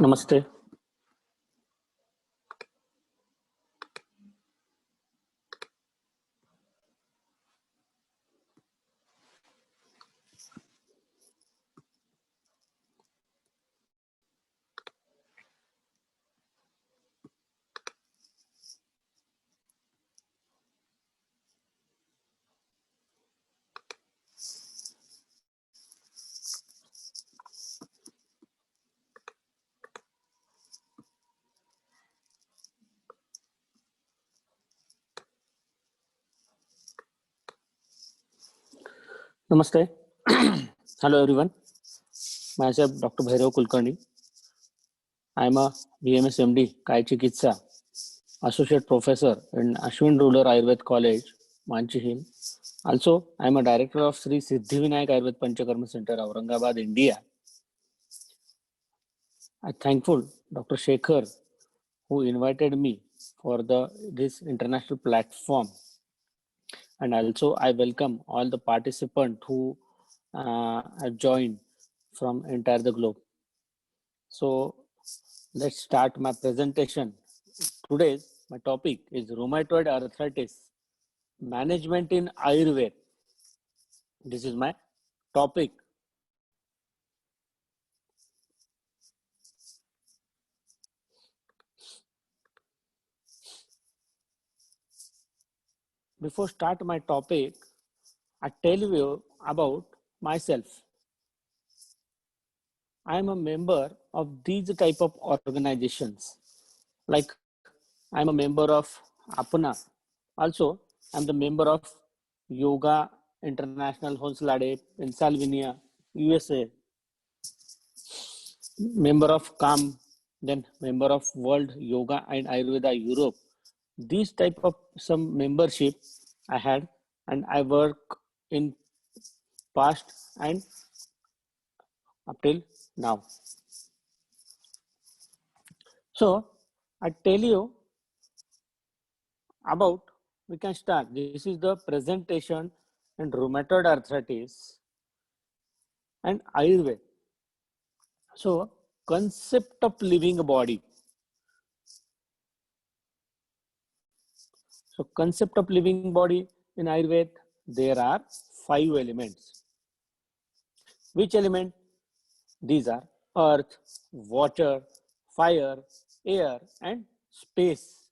Namaste. Namaste. Hello everyone. Myself Dr. Bhairav Kulkarni. I am a BMS MD, Kai Chikitsa, Associate Professor in Ashwin Rural Ayurved College, Manchi Hill. Also, I am a Director of Sri Siddhivinayak Ayurved Panchakarma Center, Aurangabad, India. I thankful Dr. Shekhar who invited me for this international platform, and also I welcome all the participants who have joined from entire the globe. So let's start my presentation. Today, my topic is rheumatoid arthritis management in Ayurveda. This is my topic. Before start my topic, I tell you about myself. I am a member of these type of organizations. Like I am a member of Apna. Also, I am the member of Yoga International Honslade in Salvinia, USA. Member of CAM, then member of World Yoga and Ayurveda Europe. These type of some membership I had, and I work in past and up till now. So I tell you about, we can start. This is the presentation in rheumatoid arthritis and Ayurveda. So concept of living body. So concept of living body in Ayurveda, there are 5 elements. Which element? These are earth, water, fire, air, and space.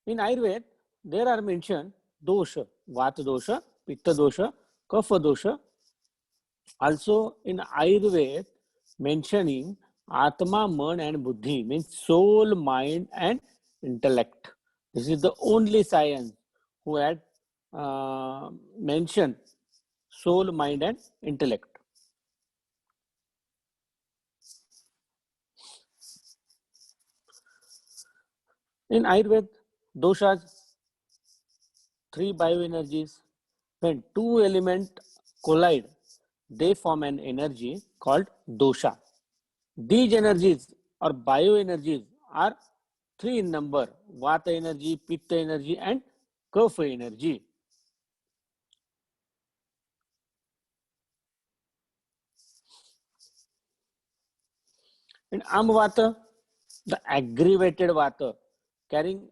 In Ayurveda, there are mentioned dosha, vata dosha, pitta dosha, kapha dosha. Also in Ayurveda, mentioning Atma, Man and Buddhi, means soul, mind and intellect. This is the only science who had mentioned soul, mind and intellect. In Ayurveda, doshas, 3 bioenergies. When 2 elements collide, they form an energy called dosha. These energies or bioenergies are 3 in number: vata energy, pitta energy and kapha energy. In Amvata, the aggravated vata carrying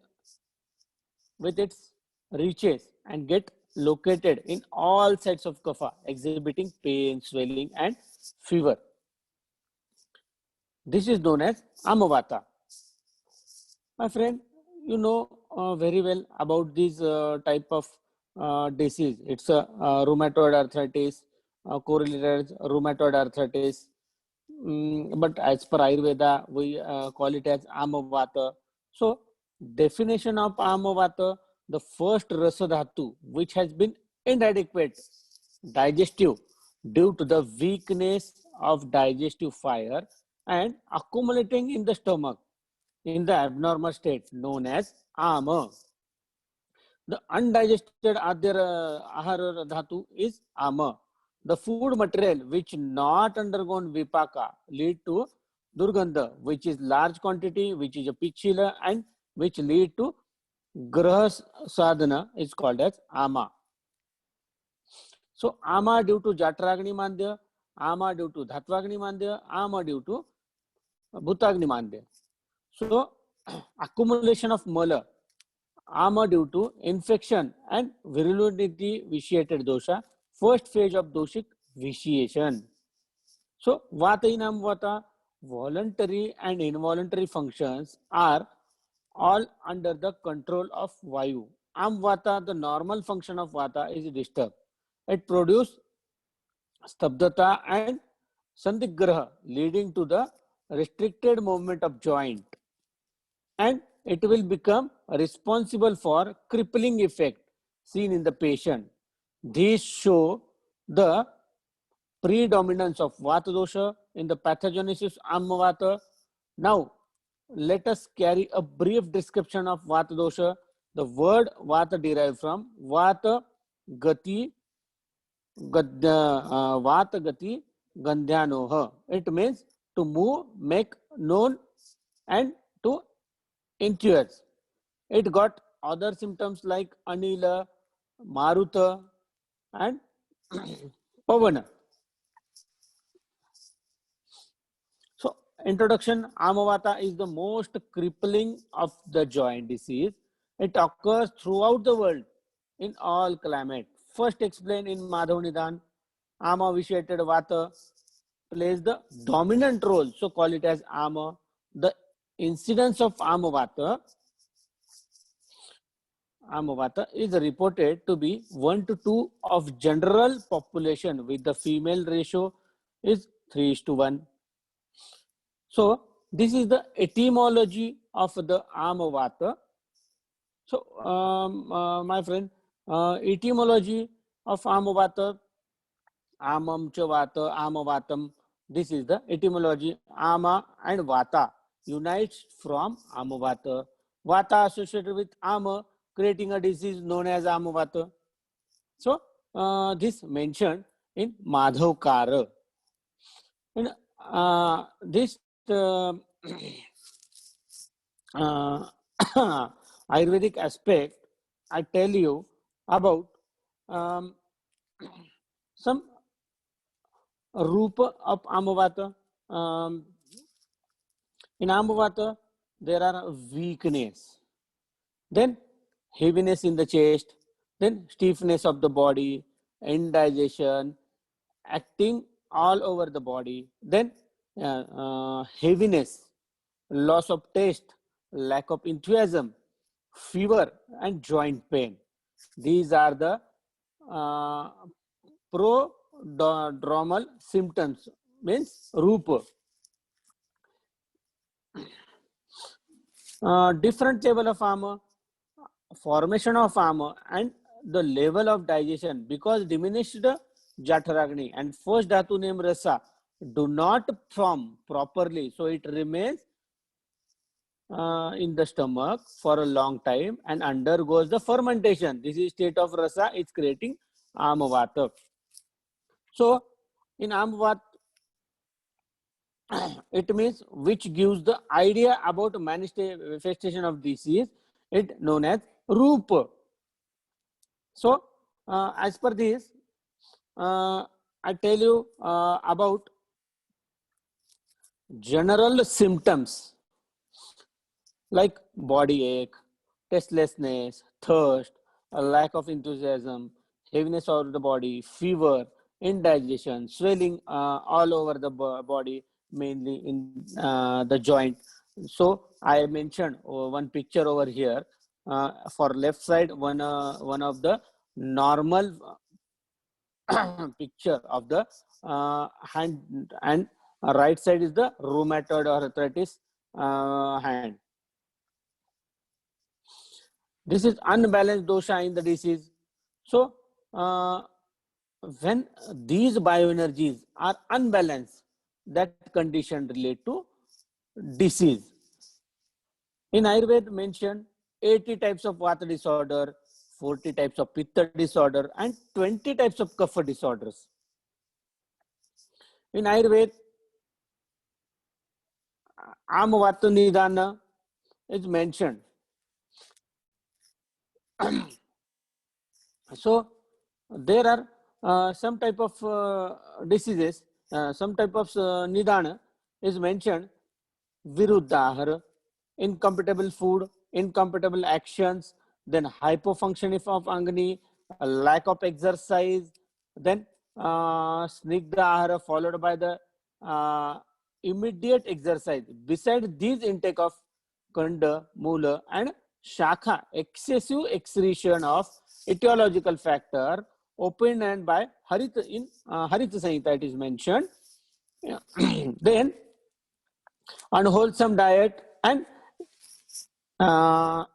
with its reaches and get located in all sides of kapha, exhibiting pain, swelling and fever. This is known as Amavata. My friend, you know very well about this type of disease. It's a rheumatoid arthritis, correlated rheumatoid arthritis. But as per Ayurveda, we call it as Amavata. So, definition of Amavata, the first Rasadhatu, which has been inadequate digestive due to the weakness of digestive fire and accumulating in the stomach in the abnormal state known as Ama. The undigested Ahara Dhatu is Ama. The food material which not undergone Vipaka lead to Durgandha, which is large quantity, which is a pichila and which lead to Graha Sadhana is called as Ama. So Ama due to Jatragni Mandya, Ama due to Dhatwagni Mandya, Ama due to Bhutagni Mandya. So, accumulation of mala, Ama due to infection and virility vitiated dosha, first phase of doshic vitiation. So, Vata in Amvata, voluntary and involuntary functions are all under the control of Vayu. Amvata, the normal function of Vata is disturbed. It produces Stabdata and Sandigraha, leading to the restricted movement of joint, and it will become responsible for crippling effect seen in the patient. These show the predominance of Vata dosha in the pathogenesis Amavata. Now, let us carry a brief description of Vata dosha. The word Vata derived from Vata Gati Vata Gati Gandhyanoha. It means to move, make known, and to intuit. It got other symptoms like Anila, Maruta, and Pavana. So, introduction, Amavata is the most crippling of the joint disease. It occurs throughout the world in all climates. First explained in Madhav Nidan, Ama vitiated Vata plays the dominant role, so call it as Ama. The incidence of Amavata is reported to be 1 to 2 of general population, with the female ratio is 3:1. So this is the etymology of the Amavata. So my friend, etymology of Amavata, Amam cha Vata, Amavatam. This is the etymology. Ama and Vata unites from Amavata. Vata associated with Ama, creating a disease known as Amavata. So this mentioned in Madhavkara. In this uh, Ayurvedic aspect, I tell you about um, some Rupa of Amavata. In Amavata, there are weakness, then heaviness in the chest, then stiffness of the body, indigestion, acting all over the body, then heaviness, loss of taste, lack of enthusiasm, fever, and joint pain. These are the uh, prodromal symptoms, means Rupa. Different level of armor, formation of armor, and the level of digestion, because diminished Jatharagni and first Dhatu name Rasa do not form properly, so it remains in the stomach for a long time and undergoes the fermentation. This is state of Rasa, it's creating Amavata. So in Amavata, it means which gives the idea about manifestation of disease, it known as Rupa. So as per this, I tell you about general symptoms like body ache, restlessness, thirst, a lack of enthusiasm, heaviness of the body, fever, indigestion, swelling all over the body, mainly in the joint. So I mentioned one picture over here. For left side, one of the normal picture of the hand, and right side is the rheumatoid arthritis hand. This is unbalanced dosha in the disease. So when these bioenergies are unbalanced, that condition relate to disease. In Ayurveda mentioned 80 types of Vata disorder, 40 types of Pitta disorder, and 20 types of Kapha disorders. In Ayurveda, Amavata Nidana is mentioned. So there are some type of diseases some type of nidana is mentioned. Viruddhahara, incompatible food, incompatible actions, then hypofunction of Agni, a lack of exercise, then Snigdha Ahara followed by the uh, immediate exercise. Besides these intake of Kanda, Mula and Shakha, excessive excretion of etiological factor opened and by Harita in Harita Samhita it is mentioned. Then unwholesome diet and uh,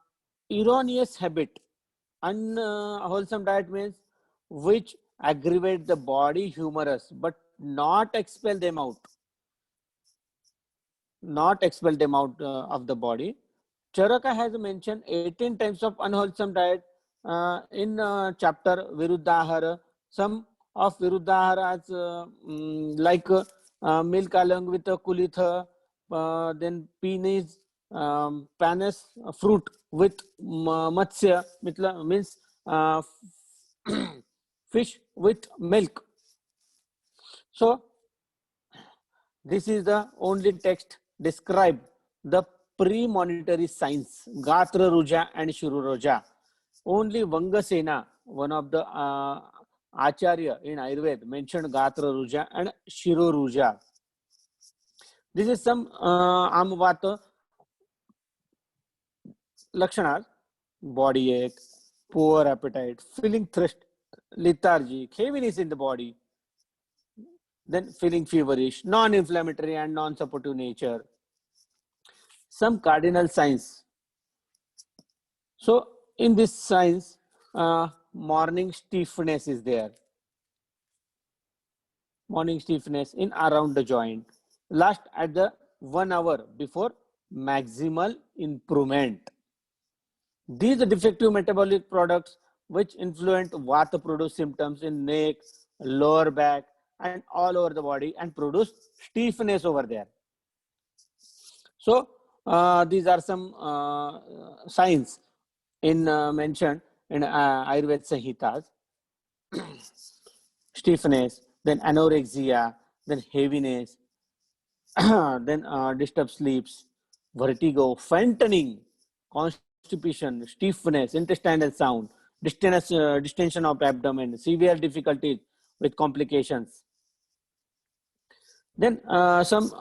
erroneous habit. Unwholesome diet means which aggravate the body humerus but not expel them out, of the body. Charaka has mentioned 18 types of unwholesome diet in chapter Viruddhahara. Some of Viruddhahara as like milk along with kulitha, then penis, panis, fruit with matsya, means fish with milk. So this is the only text describe the premonitory signs, Gatra Ruja and Shiru Ruja. Only Vangasena, one of the Acharya in Ayurveda, mentioned Gatra Ruja and Shiru Ruja. This is some Amvata Lakshanas: body ache, poor appetite, feeling thirst, lethargy, heaviness in the body, then feeling feverish, non-inflammatory and non-supportive nature. Some cardinal signs. So in this signs, morning stiffness is there. Morning stiffness in around the joint. Last at the 1 hour before maximal improvement. These defective metabolic products which influence vata produce symptoms in neck, lower back, and all over the body and produce stiffness over there. So these are some signs in mentioned in Ayurveda Samhitas. Stiffness, then anorexia, then heaviness, then disturbed sleeps, vertigo, fainting, constipation, stiffness, intestinal sound, distension of abdomen, severe difficulties with complications. Then some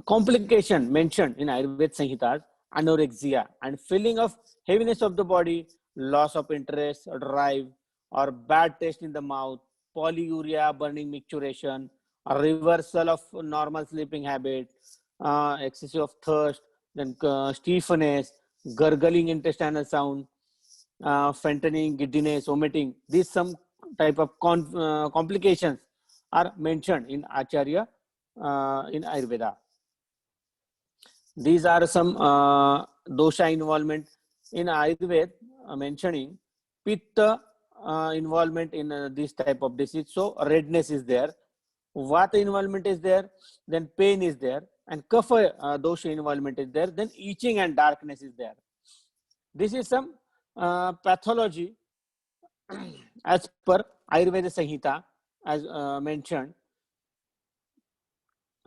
complication mentioned in Ayurveda Samhitas: anorexia and feeling of heaviness of the body, loss of interest or drive, or bad taste in the mouth, polyuria, burning micturition, a reversal of normal sleeping habit, excessive of thirst, then stiffness, gurgling intestinal sound, fainting, giddiness, vomiting. These some type of complications are mentioned in Acharya in Ayurveda. These are some dosha involvement in Ayurveda, mentioning pitta involvement in this type of disease. So redness is there, vata involvement is there, then pain is there, and kapha dosha involvement is there, then itching and darkness is there. This is some pathology as per Ayurveda Samhita as mentioned.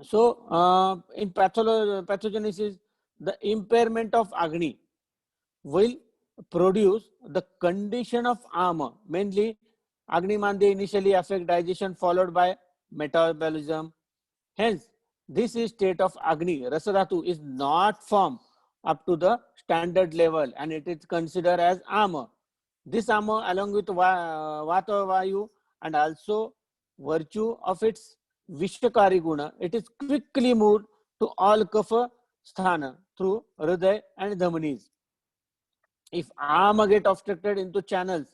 So in pathogenesis, the impairment of Agni will produce the condition of Ama. Mainly, Agni Mandya initially affect digestion followed by metabolism. Hence, this is state of Agni, Rasadhatu, is not formed up to the standard level and it is considered as Ama. This Ama along with Vata Vayu and also virtue of its Vishakari Guna, it is quickly moved to all Kapha Sthana through Hriday and Dhamanis. If Ama get obstructed into channels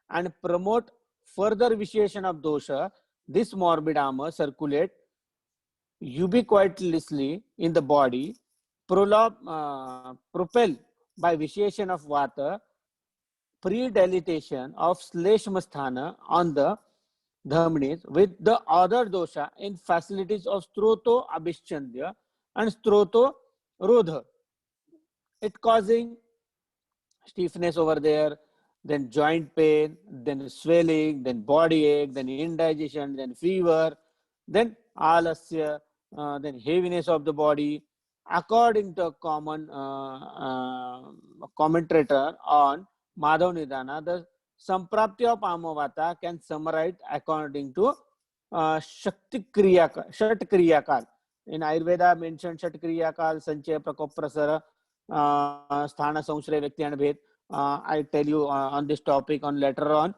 and promote further vitiation of dosha, this morbid Ama circulate ubiquitously in the body, propel by vitiation of vata, predilitation of Shleshmasthana on the Dhamanis with the other dosha in facilities of Stroto Abhishchandya and Stroto Rodha. It causing stiffness over there, then joint pain, then swelling, then body ache, then indigestion, then fever, then alasya, then heaviness of the body. According to a common commentator on Madhav Nidana, the Samprapti of Amavata can summarize according to Shakti Kriyakal, Shat Kriyakal. In Ayurveda mentioned Shat Kriyakal, Sanchaya, Prakop, Prasara, Sthana, Samshraya, Vyakti and Bhed. I tell you on this topic on later on.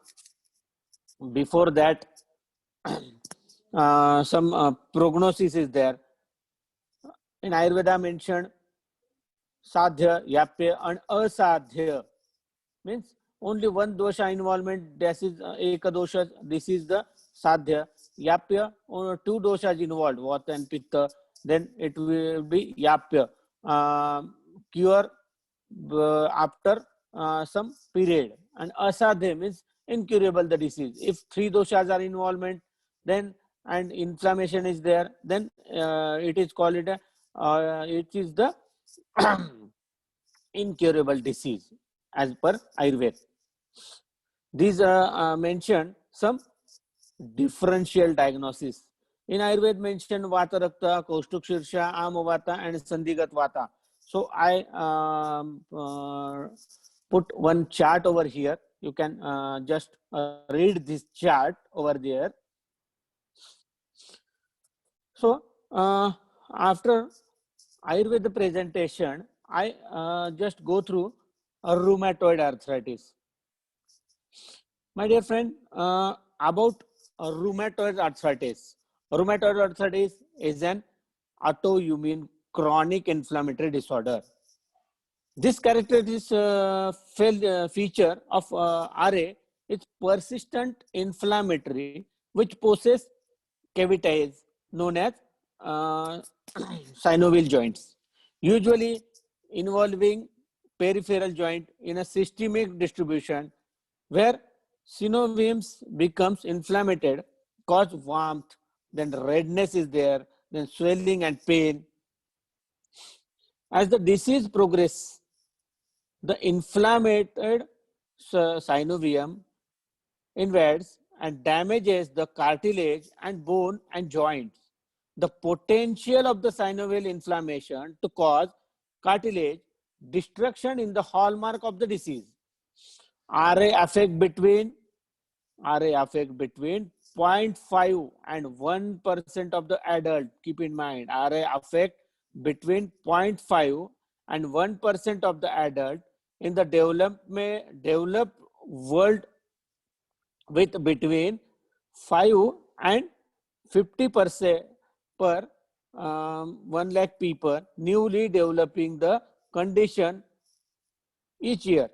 Before that, some prognosis is there. In Ayurveda mentioned sadhya, yapya and asadhya. Means only one dosha involvement, this is eka dosha, this is the sadhya. Yapya, two doshas involved, vata and pitta, then it will be yapya. Cure after some period. And asadhya means incurable the disease. If three doshas are involvement, then and inflammation is there, then it is called it it is the incurable disease as per Ayurveda. These mentioned some differential diagnosis. In Ayurveda mentioned Vata Rakta, Kaustuk Shirsha, Amavata and Sandhigat Vata. So I put one chart over here. You can just read this chart over there. So after Ayurveda presentation, I just go through rheumatoid arthritis. My dear friend, about rheumatoid arthritis. Rheumatoid arthritis is an autoimmune chronic inflammatory disorder. This characteristic feature of RA is persistent inflammatory, which possess cavities known as synovial joints, usually involving peripheral joint in a systemic distribution where synoviums becomes inflamed, cause warmth, then redness is there, then swelling and pain. As the disease progresses, the inflamed synovium invades and damages the cartilage and bone and joints. The potential of the synovial inflammation to cause cartilage destruction in the hallmark of the disease. RA affect between 0.5 and 1% of the adult. Keep in mind, RA affect between 0.5 and 1% of the adult in the developed world, with between 5 and 50% per 1 lakh people newly developing the condition each year.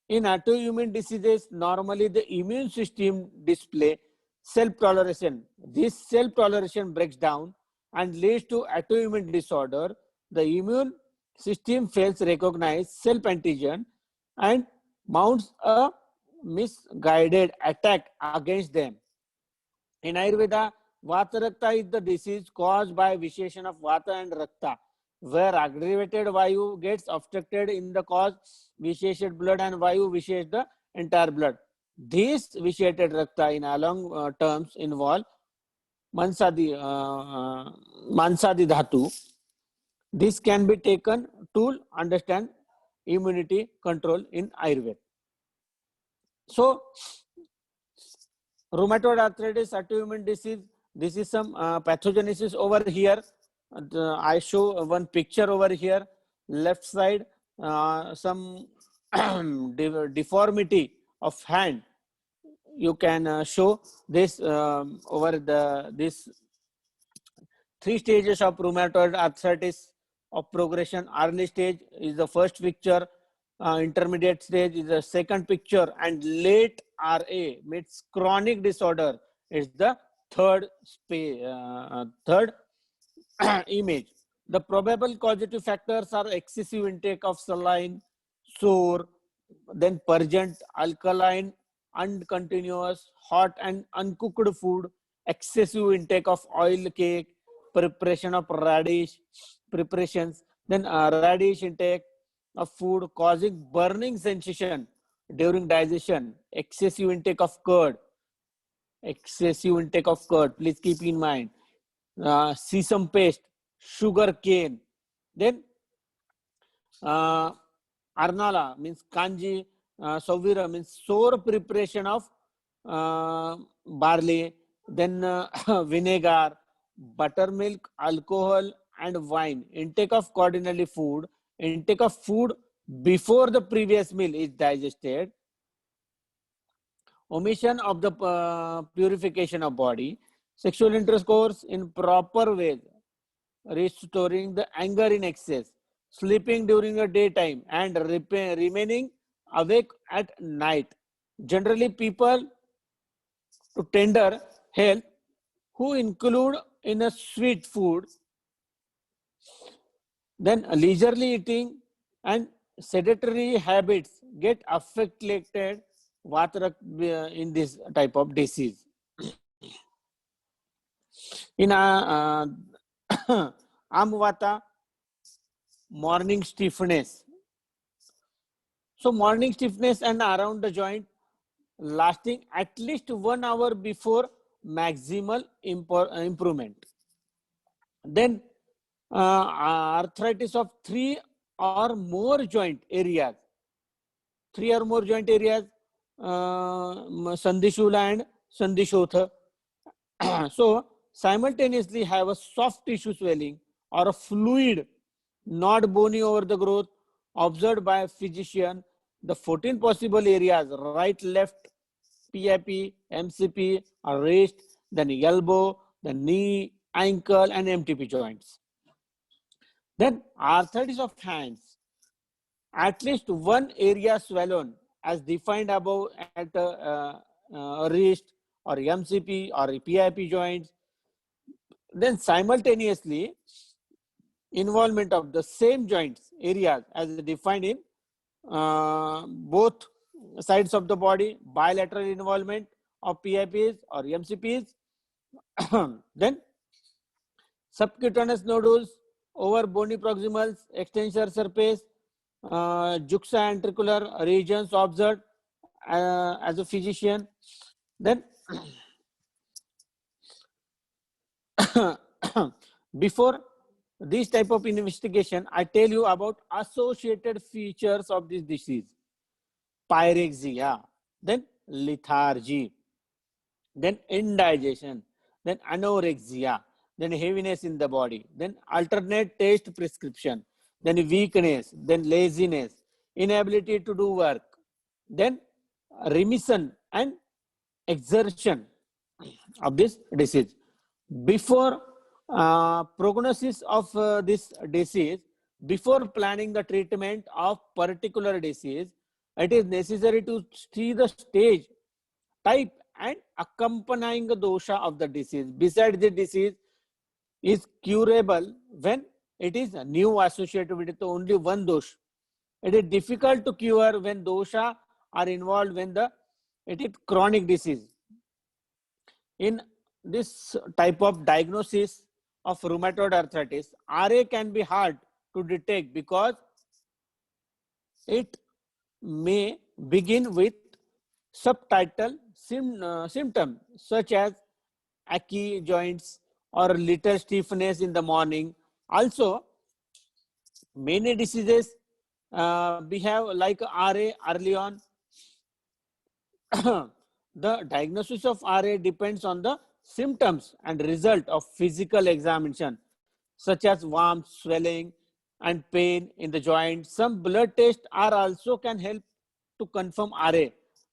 In autoimmune diseases, normally the immune system display self-toleration. This self-toleration breaks down and leads to autoimmune disorder. The immune system fails to recognize self-antigen and mounts a misguided attack against them. In Ayurveda, Vata Rakta is the disease caused by vitiation of Vata and Rakta, where aggravated Vayu gets obstructed in the cause vitiated blood and Vayu vitiates the entire blood. This vitiated Rakta in along terms involve Mansadi Dhatu. This can be taken to understand immunity control in Ayurveda. So, rheumatoid arthritis, autoimmune disease, this is some pathogenesis over here. I show one picture over here. Left side, some deformity of hand. You can show this over this 3 stages of rheumatoid arthritis of progression. Early stage is the first picture, intermediate stage is the second picture, and late RA means chronic disorder is the third image. The probable causative factors are excessive intake of saline, sore, then purgent, alkaline, uncontinuous, hot and uncooked food, excessive intake of oil cake, preparation of radish preparations, then radish intake of food causing burning sensation during digestion, excessive intake of curd, please keep in mind. sesame paste, sugar cane. Then Arnala means kanji, Sauvira means sour preparation of barley, then vinegar, buttermilk, alcohol, and wine. Intake of coordinately food, intake of food before the previous meal is digested, omission of the purification of body, sexual intercourse in proper ways, restoring the anger in excess, sleeping during the daytime, and remaining awake at night. Generally, people to tender health who include in a sweet food, then leisurely eating and sedentary habits get affected in this type of disease. In Amvata, morning stiffness. So morning stiffness and around the joint lasting at least 1 hour before maximal improvement. Then arthritis of three or more joint areas, Sandishula and Sandishotha. So simultaneously have a soft tissue swelling or a fluid, not bony over the growth, observed by a physician. The 14 possible areas, right, left, PIP, MCP, or wrist, then elbow, the knee, ankle, and MTP joints. Then arthritis of hands, at least one area swollen as defined above at wrist or MCP or PIP joints. Then simultaneously involvement of the same joints areas as defined in both sides of the body, bilateral involvement of PIPs or MCPs. Then subcutaneous nodules over bony proximals, extensor surface, juxtaventricular regions observed as a physician. Then before this type of investigation, I tell you about associated features of this disease. Pyrexia, then lethargy, then indigestion, then anorexia, then heaviness in the body, then alternate taste prescription, then weakness, then laziness, inability to do work, then remission and exertion of this disease. Before prognosis of this disease, before planning the treatment of particular disease, it is necessary to see the stage, type, and accompanying dosha of the disease. Besides, the disease is curable when it is new associated with only one dosh. It is difficult to cure when dosha are involved when it is chronic disease. In this type of diagnosis of rheumatoid arthritis, RA can be hard to detect because it may begin with subtitle symptoms such as achy joints or little stiffness in the morning. Also, many diseases behave like RA early on. The diagnosis of RA depends on the symptoms and result of physical examination, such as warmth, swelling, and pain in the joint. Some blood tests are also can help to confirm RA.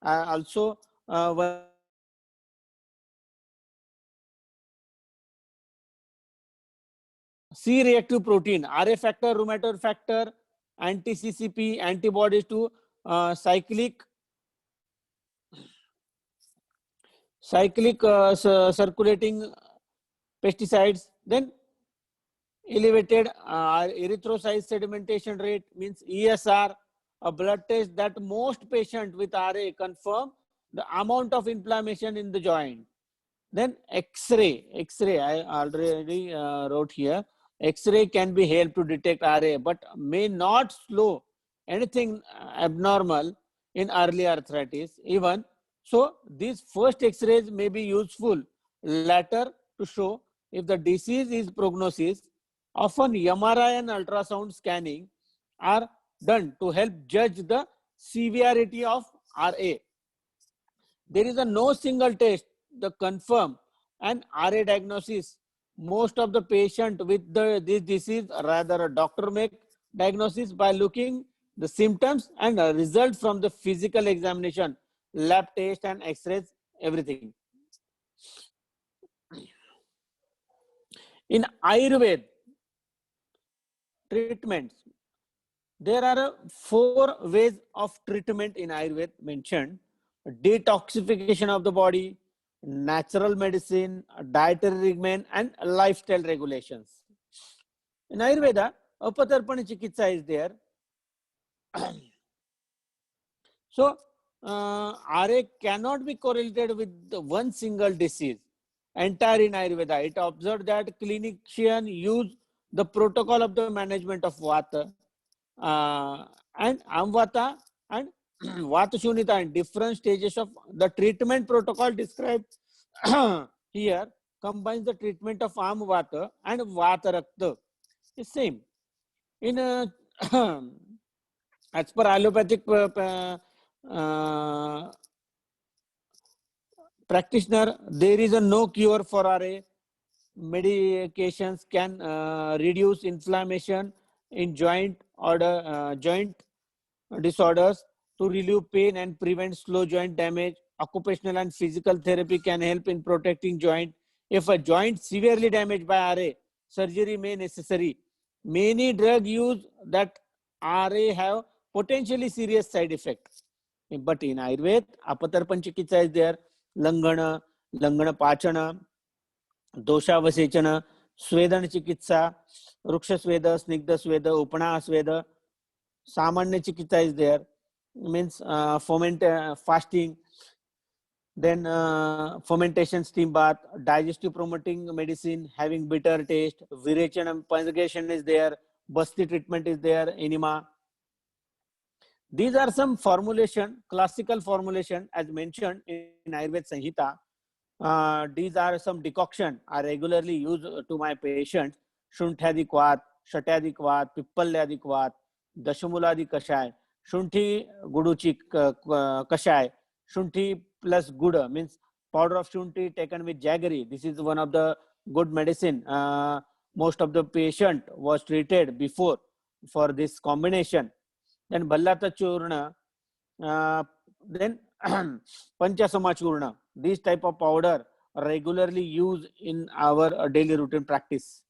Also, C-reactive protein, RA factor, rheumatoid factor, anti-CCP, antibodies to cyclic circulating pesticides. Then elevated erythrocyte sedimentation rate means ESR, a blood test that most patients with RA confirm the amount of inflammation in the joint. Then X-ray I already wrote here. X-ray can be helped to detect RA, but may not show anything abnormal in early arthritis. Even so, these first X-rays may be useful later to show if the disease is prognosis, often MRI and ultrasound scanning are done to help judge the severity of RA. There is a no single test to confirm an RA diagnosis. Most of the patient with this disease, rather a doctor make diagnosis by looking the symptoms and a result from the physical examination, lab test and X-rays, everything. In Ayurveda treatments, there are 4 ways of treatment in Ayurveda mentioned: detoxification of the body, natural medicine, dietary regimen, and lifestyle regulations. In Ayurveda, Apatarpana Chikitsa is there. So, RA cannot be correlated with one single disease. Entire in Ayurveda, it observed that clinician use the protocol of the management of Vata and Amvata and Vata Shunita in different stages of the treatment protocol described here combines the treatment of Amvata and Vata Rakta. The same. In as per allopathic practitioner, there is a no cure for RA. Medications can reduce inflammation in joint disorders to relieve pain and prevent slow joint damage. Occupational and physical therapy can help in protecting joint. If a joint severely damaged by RA, surgery may necessary. Many drug use that RA have potentially serious side effects. But in Ayurveda, Apatarpan Chikitsa is there. Langana, Langana Pachana, Doshavasechana, Svedana Chikitsa, Ruksha Sweda, Snigdha Sweda, Upana Sweda, Samanya Chikitsa is there. Means fasting, then fermentation steam bath, digestive promoting medicine, having bitter taste, Virechana purgation is there, Basti treatment is there, enema. These are some formulation, classical formulation as mentioned in Ayurveda Sanhita. These are some decoction I regularly use to my patients. Shunthadi Kvat, Shatyadi Kvat, Pippaladi Kvat, Dashamuladi Kashay, Shunthi Guduchi Kashay, Shunthi plus Guda means powder of Shunthi taken with jaggery. This is one of the good medicine. Most of the patient was treated before for this combination. Then Ballata Churna, then Panchasama Churna. This type of powder regularly used in our daily routine practice.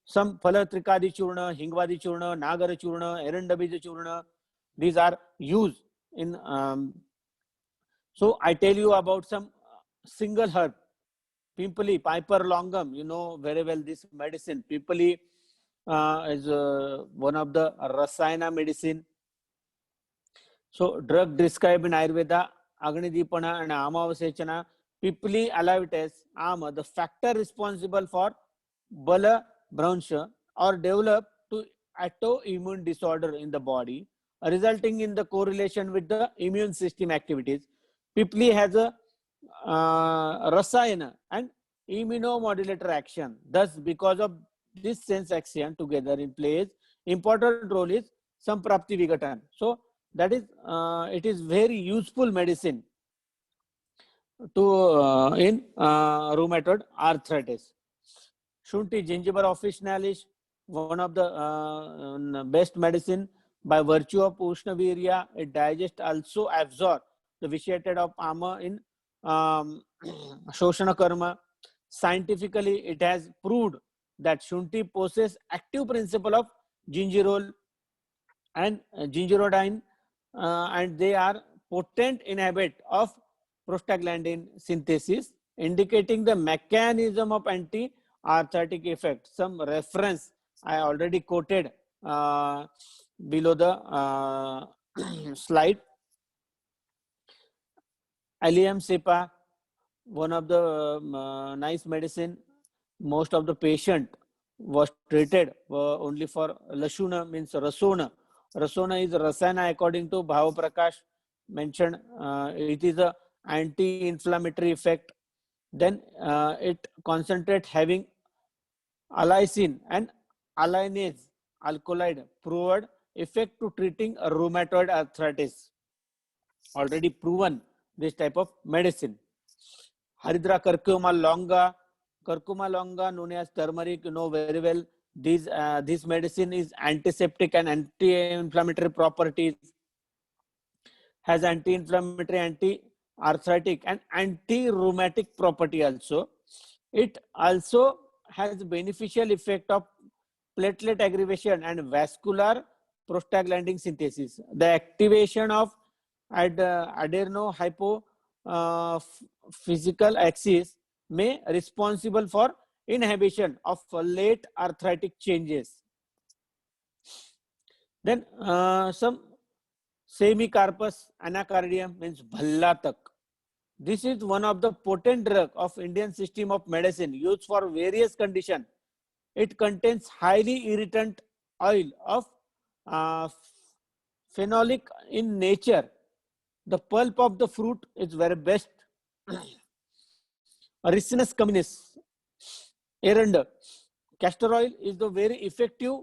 Some Phalatrikadi Churna, Hingvadi Churna, Nagara Churna, Erandabija Churna. These are used in. So I tell you about some single herb. Pimpali, Piper longum. You know very well this medicine. Pimpali is one of the Rasayana medicine. So drug described in Ayurveda, Agnidipana and Amavasechana, Pippali alavites, Ama, the factor responsible for Bala Brownsha or develop to autoimmune disorder in the body, resulting in the correlation with the immune system activities. Pippali has a Rasayana and immunomodulator action. Thus, because of this sense action together in plays, important role is Samprapti Vigatan. So, that is, it is very useful medicine to in rheumatoid arthritis. Shunthi ginger officinalis, one of the best medicine by virtue of Ushnavirya. It digests also absorb the vitiated of Ama in Shoshana Karma. Scientifically, it has proved that Shunthi possesses active principle of gingerol and gingerodine, and they are potent inhibit of prostaglandin synthesis, indicating the mechanism of anti-arthritic effect. Some reference I already quoted below the slide. Allium cepa, one of the nice medicine. Most of the patient was treated only for Lashuna, means Rasona. Rasona is Rasana according to Bhava Prakash mentioned. It is a anti-inflammatory effect. Then it concentrate having allicin and alliinase alkaloid proved effect to treating rheumatoid arthritis. Already proven this type of medicine. Hydra curcuma longa known as turmeric, you know very well. This medicine is antiseptic and anti-inflammatory properties, has anti-inflammatory, anti-arthritic, and anti-rheumatic property also. It also has beneficial effect of platelet aggregation and vascular prostaglandin synthesis. The activation of adreno hypo physical axis may responsible for inhibition of late arthritic changes. Then some Semicarpus anacardium means bhallatak. This is one of the potent drug of Indian system of medicine used for various conditions. It contains highly irritant oil of uh, phenolic in nature. The pulp of the fruit is very best. Ricinus communis, Aranda. Castor oil is the very effective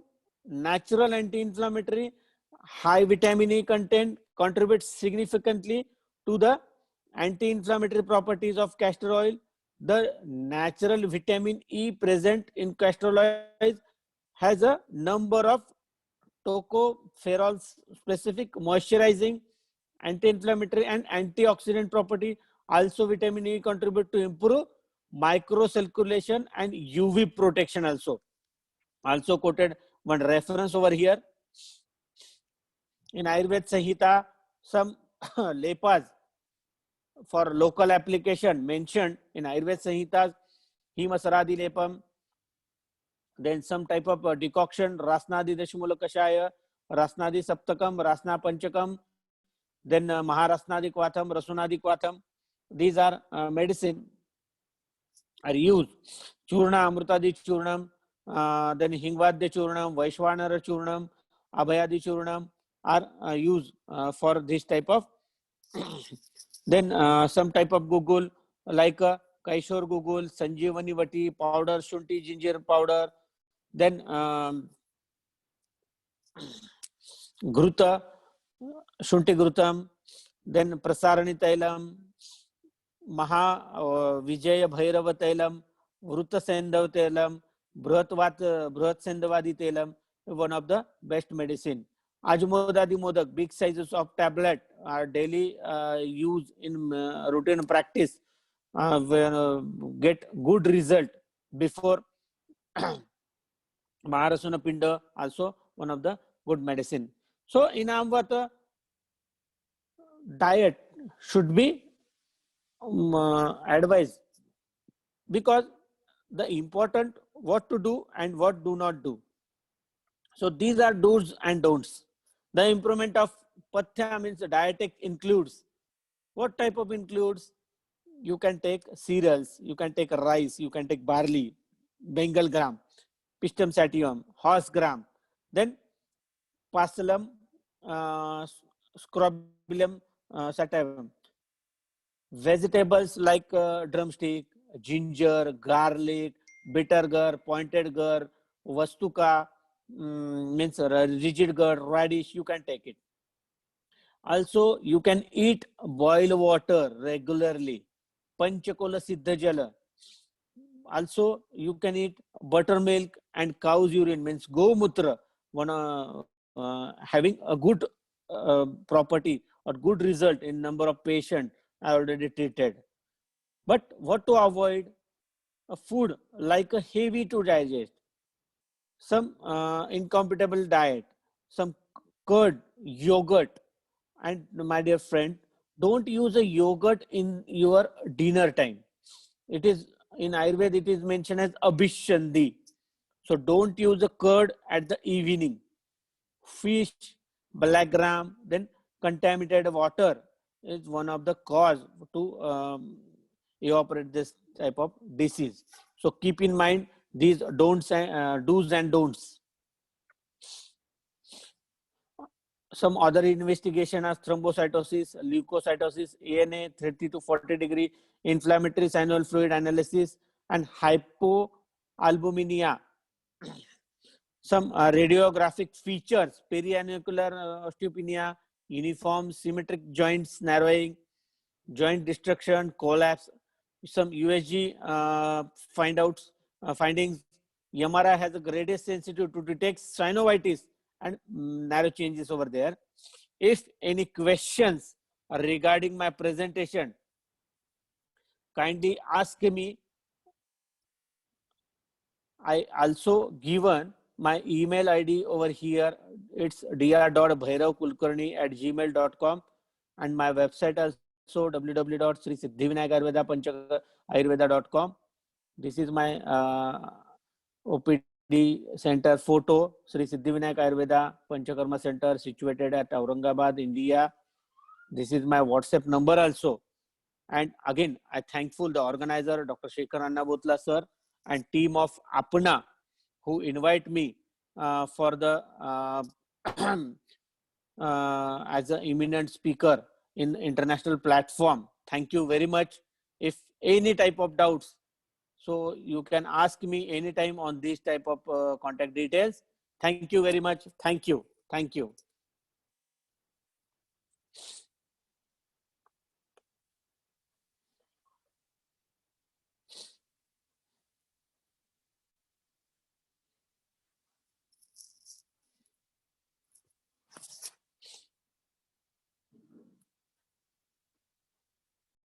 natural anti-inflammatory. High vitamin E content contributes significantly to the anti-inflammatory properties of castor oil. The natural vitamin E present in castor oil has a number of tocopherols specific moisturizing, anti-inflammatory and antioxidant property. Also vitamin E contribute to improve microcirculation and UV protection also. Also quoted one reference over here. In Ayurveda Samhita, some lepas for local application mentioned in Ayurveda Samhita, Himasaradi lepam, then some type of decoction, Rasnadi Dashmula Kashaya, Rasnadi Saptakam, Rasna Panchakam, then Maharasnadi Kwatham, Rasunadi Kwatham. These are medicine are used. Churna, Amrutadi Churnam, then Hingvadya Churnam, Vaishwanara Churnam, Abhayadi Churnam are used for this type of. Then some type of Google like Kaishor Google, Sanjeevani Vati powder, Shunti ginger powder, then Gruta, Shunti Grutam, then Prasarani Tailam, Maha Vijaya Bhairava Tailam, Vruta Sendav Tailam, Bruhat Sendavadi Tailam, one of the best medicine. Ajmodadi Modak, big sizes of tablet are daily used in routine practice. Get good result before Maharasuna Pinda, also one of the good medicine. So in Amvata, diet should be advised, because the important what to do and what do not do. So these are do's and don'ts. The improvement of pathya means the dietetic includes. What type of includes? You can take cereals, you can take rice, you can take barley, Bengal gram, Pistum sativum, horse gram, then Pasalum, Scrobium sativum. Vegetables like drumstick, ginger, garlic, bitter gourd, pointed gourd, vastuka, means rigid gourd, radish, you can take it. Also, you can eat boiled water regularly. Panchakola Siddha Jala. Also, you can eat buttermilk and cow's urine, means Gomutra, one having a good property or good result in number of patients already treated. But what to avoid? A food like a heavy to digest, some incompatible diet, some curd, yogurt, and my dear friend, don't use a yogurt in your dinner time. It is in Ayurveda, it is mentioned as abhishandi. So don't use the curd at the evening. Fish, black gram, then contaminated water is one of the cause to evaporate this type of disease. So keep in mind these don'ts and do's and don'ts. some other investigation as thrombocytosis, leukocytosis, ANA 30 to 40 degree, inflammatory synovial fluid analysis, and hypoalbuminemia. Some radiographic features, perianucular osteopenia, uniform symmetric joints narrowing, joint destruction, collapse, some USG findings. MRI has a greatest sensitivity to detect synovitis and narrow changes over there. If any questions regarding my presentation, kindly ask me. I also given my email ID over here. It's dr.bhairavkulkarni@gmail.com, and my website also www.sri siddhivinayak ayurveda panchayurveda.com. This is my OPD center photo. Sri Siddhivinayak Ayurveda Panchakarma Center situated at Aurangabad, India. This is my WhatsApp number also. And again, I thankful the organizer, Dr. Shekhar Annabotla sir, and team of Apna, who invite me for the as an eminent speaker in international platform. Thank you very much. If any type of doubts, so you can ask me anytime on this type of contact details. Thank you very much. Thank you. Thank you.